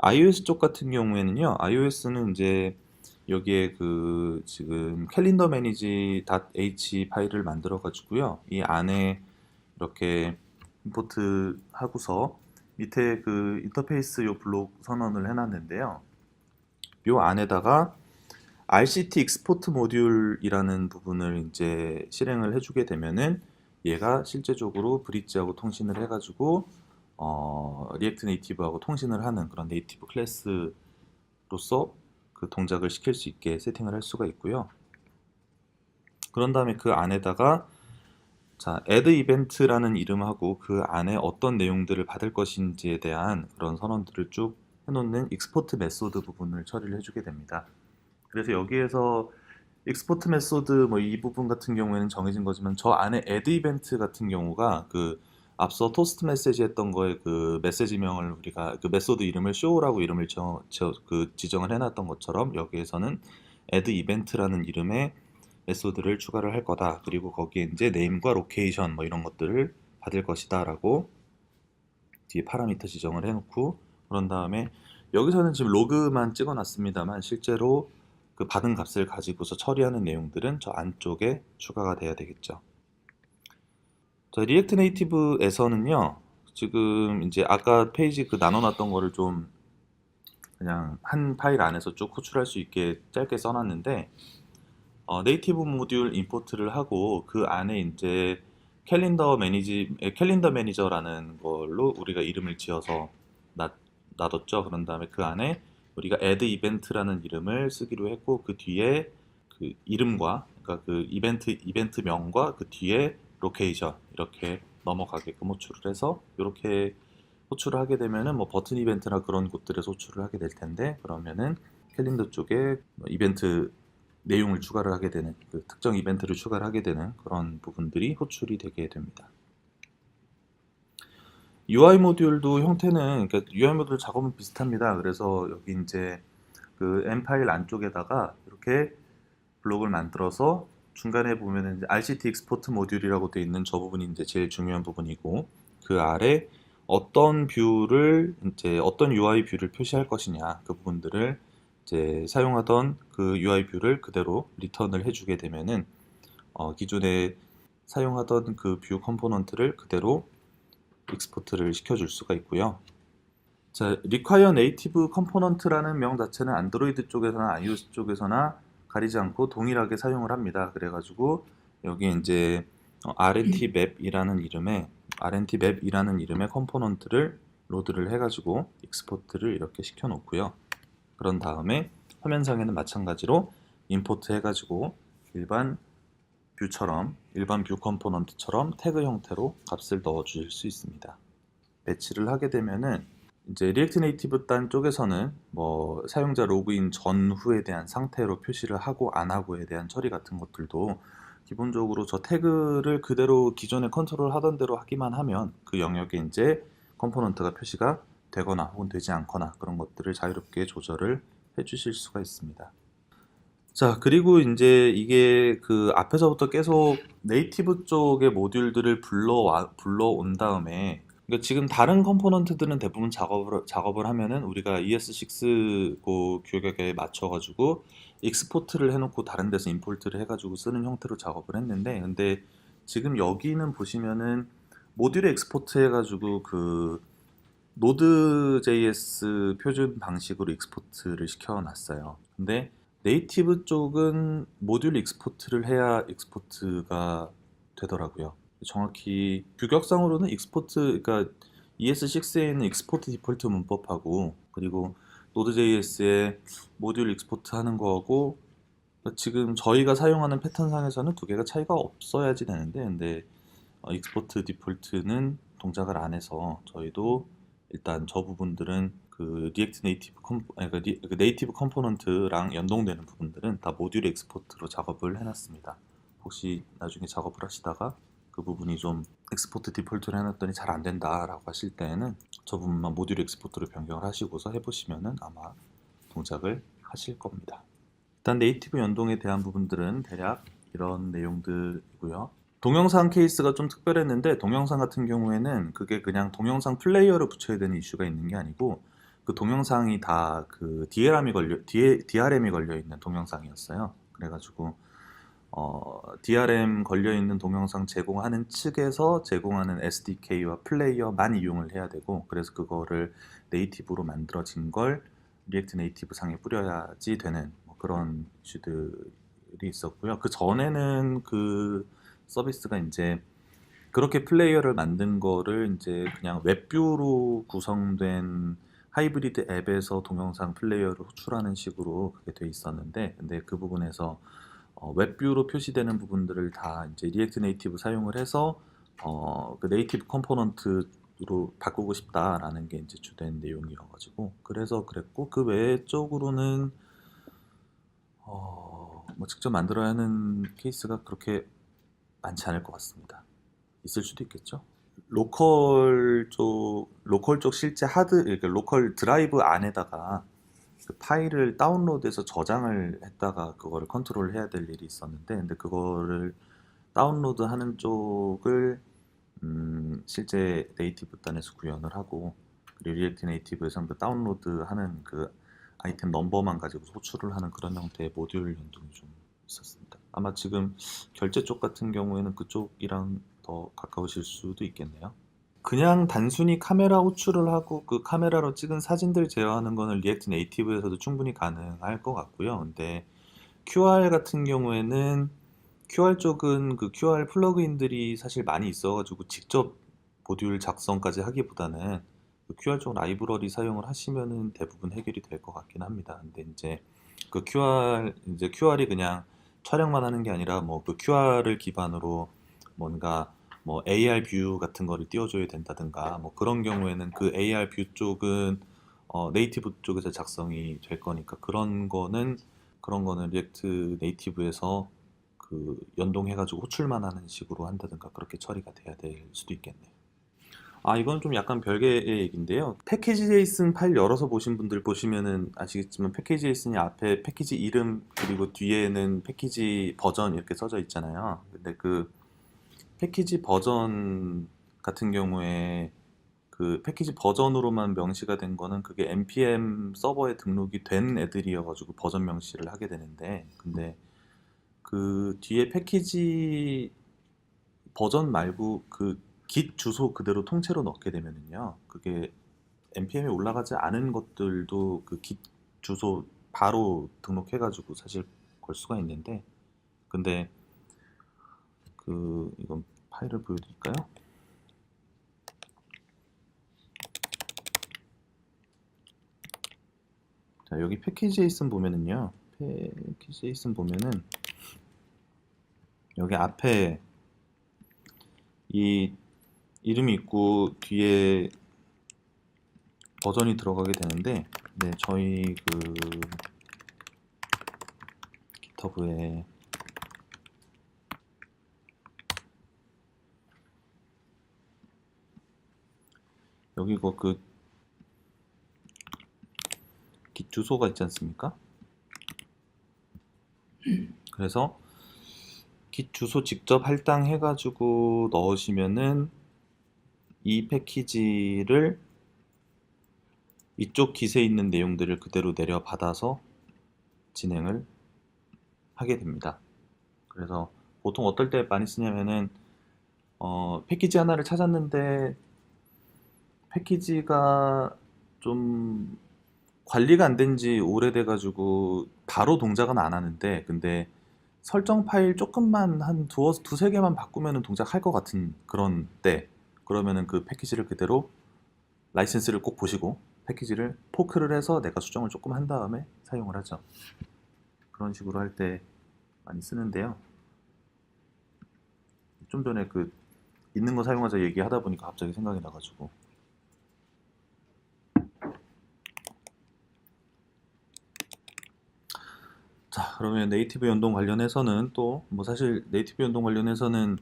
iOS 쪽 같은 경우에는요, iOS는 이제 여기에 그 지금 캘린더 매니지 .h 파일을 만들어 가지고요. 이 안에 이렇게 임포트 하고서 밑에 그 인터페이스 요 블록 선언을 해놨는데요. 요 안에다가 RCT 익스포트 모듈이라는 부분을 이제 실행을 해주게 되면은 얘가 실제적으로 브릿지하고 통신을 해가지고 리액트 네이티브하고 통신을 하는 그런 네이티브 클래스로서 그 동작을 시킬 수 있게 세팅을 할 수가 있고요. 그런 다음에 그 안에다가 자, add 이벤트라는 이름하고 그 안에 어떤 내용들을 받을 것인지에 대한 그런 선언들을 쭉 해놓는 익스포트 메소드 부분을 처리를 해주게 됩니다. 그래서 여기에서 익스포트 메소드 뭐 이 부분 같은 경우에는 정해진 거지만 저 안에 add 이벤트 같은 경우가 그 앞서 토스트 메시지 했던 거에 그 메시지명을 우리가 그 메소드 이름을 show라고 이름을 지정을 해놨던 것처럼 여기에서는 add 이벤트라는 이름의 메소드를 추가를 할 거다. 그리고 거기에 이제 네임과 로케이션 뭐 이런 것들을 받을 것이다 라고 뒤에 파라미터 지정을 해놓고 그런 다음에 여기서는 지금 로그만 찍어 놨습니다만 실제로 그 받은 값을 가지고서 처리하는 내용들은 저 안쪽에 추가가 돼야 되겠죠. 자, 리액트 네이티브에서는요, 지금 이제 아까 페이지 그 나눠놨던 거를 좀 그냥 한 파일 안에서 쭉 호출할 수 있게 짧게 써놨는데, 네이티브 모듈 임포트를 하고 그 안에 이제 캘린더 매니저라는 걸로 우리가 이름을 지어서 놔뒀죠. 그런 다음에 그 안에 우리가 add 이벤트라는 이름을 쓰기로 했고 그 뒤에 그 이름과 그러니까 그 이벤트명과 그 뒤에 로케이션 이렇게 넘어가게끔 호출을 해서 이렇게 호출을 하게 되면은 뭐 버튼 이벤트나 그런 곳들에서 호출을 하게 될 텐데 그러면은 캘린더 쪽에 뭐 이벤트 내용을 추가를 하게 되는 그 특정 이벤트를 추가를 하게 되는 그런 부분들이 호출이 되게 됩니다. UI 모듈도 형태는 그러니까 UI 모듈 작업은 비슷합니다. 그래서 여기 이제 그 M 파일 안쪽에다가 이렇게 블록을 만들어서 중간에 보면은 이제 RCT 익스포트 모듈이라고 되어 있는 저 부분이 이제 제일 중요한 부분이고 그 아래 어떤 뷰를 이제 어떤 UI 뷰를 표시할 것이냐 그 부분들을 이제 사용하던 그 UI 뷰를 그대로 리턴을 해주게 되면은 기존에 사용하던 그 뷰 컴포넌트를 그대로 익스포트를 시켜줄 수가 있고요. 자, require native component라는 명 자체는 안드로이드 쪽에서나 iOS 쪽에서나 가리지 않고 동일하게 사용을 합니다. 그래가지고 여기 이제 RNT map이라는 이름의 컴포넌트를 로드를 해가지고 익스포트를 이렇게 시켜놓고요. 그런 다음에 화면상에는 마찬가지로 임포트 해가지고 일반 뷰 컴포넌트처럼 태그 형태로 값을 넣어 주실 수 있습니다. 배치를 하게 되면은 이제 리액트 네이티브 단 쪽에서는 뭐 사용자 로그인 전후에 대한 상태로 표시를 하고 안 하고에 대한 처리 같은 것들도 기본적으로 저 태그를 그대로 기존에 컨트롤 하던 대로 하기만 하면 그 영역에 이제 컴포넌트가 표시가 되거나 혹은 되지 않거나 그런 것들을 자유롭게 조절을 해 주실 수가 있습니다. 자, 그리고 이제 이게 그 앞에서부터 계속 네이티브 쪽의 모듈들을 불러온 다음에, 그러니까 지금 다른 컴포넌트들은 대부분 작업을 하면은 우리가 ES6 그 규격에 맞춰가지고 익스포트를 해놓고 다른 데서 임포트를 해가지고 쓰는 형태로 작업을 했는데, 근데 지금 여기는 보시면은 모듈에 익스포트 해가지고 그 Node.js 표준 방식으로 익스포트를 시켜놨어요. 근데 네이티브 쪽은 모듈 익스포트를 해야 익스포트가 되더라고요. 정확히 규격상으로는 익스포트, 그러니까 ES6에는 익스포트 디폴트 문법하고 그리고 Node.js의 모듈 익스포트 하는 거하고 지금 저희가 사용하는 패턴상에서는 두 개가 차이가 없어야지 되는데 근데 익스포트 디폴트는 동작을 안 해서 저희도 일단 저 부분들은 그 리액트 네이티브 그 네이티브 컴포넌트랑 연동되는 부분들은 다 모듈 익스포트로 작업을 해놨습니다. 혹시 나중에 작업을 하시다가 그 부분이 좀 익스포트 디폴트를 해놨더니 잘 안 된다라고 하실 때에는 저 부분만 모듈 익스포트로 변경을 하시고서 해보시면은 아마 동작을 하실 겁니다. 일단 네이티브 연동에 대한 부분들은 대략 이런 내용들이고요. 동영상 케이스가 좀 특별했는데 동영상 같은 경우에는 그게 그냥 동영상 플레이어를 붙여야 되는 이슈가 있는 게 아니고 그 동영상이 다 그 DRM이 걸려 있는 동영상이었어요. 그래가지고 DRM 걸려 있는 동영상 제공하는 측에서 제공하는 SDK와 플레이어만 이용을 해야 되고, 그래서 그거를 네이티브로 만들어진 걸 리액트 네이티브 상에 뿌려야지 되는 뭐 그런 이슈들이 있었고요. 그 전에는 그 서비스가 이제 그렇게 플레이어를 만든 거를 이제 그냥 웹뷰로 구성된 하이브리드 앱에서 동영상 플레이어를 호출하는 식으로 그게 돼 있었는데, 근데 그 부분에서 웹뷰로 표시되는 부분들을 다 이제 리액트 네이티브 사용을 해서 그 네이티브 컴포넌트로 바꾸고 싶다라는 게 이제 주된 내용이어가지고, 그래서 그랬고, 그 외 쪽으로는 뭐 직접 만들어야 하는 케이스가 그렇게 많지 않을 것 같습니다. 있을 수도 있겠죠. 로컬 쪽 실제 그러니까 로컬 드라이브 안에다가 그 파일을 다운로드해서 저장을 했다가 그거를 컨트롤 해야 될 일이 있었는데, 근데 그거를 다운로드 하는 쪽을 실제 네이티브 단에서 구현을 하고, 그리고 리액트 네이티브에서 그 다운로드 하는 그 아이템 넘버만 가지고 호출을 하는 그런 형태의 모듈 연동이 좀 있었습니다. 아마 지금 결제 쪽 같은 경우에는 그쪽이랑 더 가까우실 수도 있겠네요. 그냥 단순히 카메라 호출을 하고 그 카메라로 찍은 사진들 제어하는 거는 리액트 네이티브에서도 충분히 가능할 것 같고요. 근데 QR 같은 경우에는 QR 쪽은 그 QR 플러그인들이 사실 많이 있어가지고 직접 모듈 작성까지 하기보다는 그 QR 쪽 라이브러리 사용을 하시면은 대부분 해결이 될 것 같긴 합니다. 근데 이제 이제 QR이 그냥 촬영만 하는 게 아니라 뭐 그 QR을 기반으로 뭔가 뭐 AR 뷰 같은 거를 띄워줘야 된다든가 뭐 그런 경우에는 그 AR 뷰 쪽은 네이티브 쪽에서 작성이 될 거니까, 그런 거는 리액트 네이티브에서 그 연동해가지고 호출만 하는 식으로 한다든가 그렇게 처리가 돼야 될 수도 있겠네요. 아, 이건 좀 약간 별개의 얘기인데요. 패키지 제이슨 파일 열어서 보신 분들 보시면은 아시겠지만, 패키지 제이슨이 앞에 패키지 이름 그리고 뒤에는 패키지 버전 이렇게 써져 있잖아요. 근데 그 패키지 버전 같은 경우에 그 패키지 버전으로만 명시가 된 거는 그게 npm 서버에 등록이 된 애들이어가지고 버전 명시를 하게 되는데, 근데 그 뒤에 패키지 버전 말고 그 git 주소 그대로 통째로 넣게 되면은요, 그게 npm에 올라가지 않은 것들도 그 git 주소 바로 등록해가지고 사실 걸 수가 있는데, 근데 이건 파일을 보여드릴까요? 자, 여기 패키지 제이슨 보면은요, 패키지 제이슨 보면은 여기 앞에 이 이름이 있고 뒤에 버전이 들어가게 되는데, 네, 저희 그 깃허브에 여기 그 깃 주소가 있지 않습니까? 그래서 깃 주소 직접 할당해가지고 넣으시면은 이 패키지를 이쪽 깃에 있는 내용들을 그대로 내려받아서 진행을 하게 됩니다. 그래서 보통 어떨 때 많이 쓰냐면은 패키지 하나를 찾았는데 패키지가 좀 관리가 안 된 지 오래돼가지고 바로 동작은 안 하는데, 근데 설정 파일 조금만 한 두세 개만 바꾸면은 동작할 것 같은 그런 때, 그러면은 그 패키지를 그대로 라이센스를 꼭 보시고 패키지를 포크를 해서 내가 수정을 조금 한 다음에 사용을 하죠. 그런 식으로 할 때 많이 쓰는데요. 좀 전에 그 있는 거 사용하자 얘기하다 보니까 갑자기 생각이 나가지고. 자, 그러면 네이티브 연동 관련해서는 또 뭐 사실 네이티브 연동 관련해서는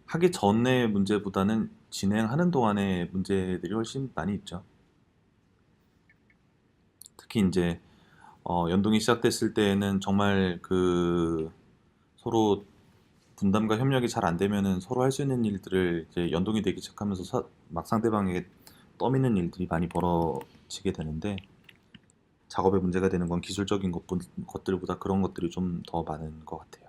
하기 전의 문제보다는 진행하는 동안의 문제들이 훨씬 많이 있죠. 특히 이제 연동이 시작됐을 때에는 정말 그 서로 분담과 협력이 잘 안 되면은 서로 할 수 있는 일들을 이제 연동이 되기 시작하면서 막 상대방에게 떠미는 일들이 많이 지게 되는데 작업에 문제가 되는 건 기술적인 것들보다 그런 것들이 좀 더 많은 것 같아요.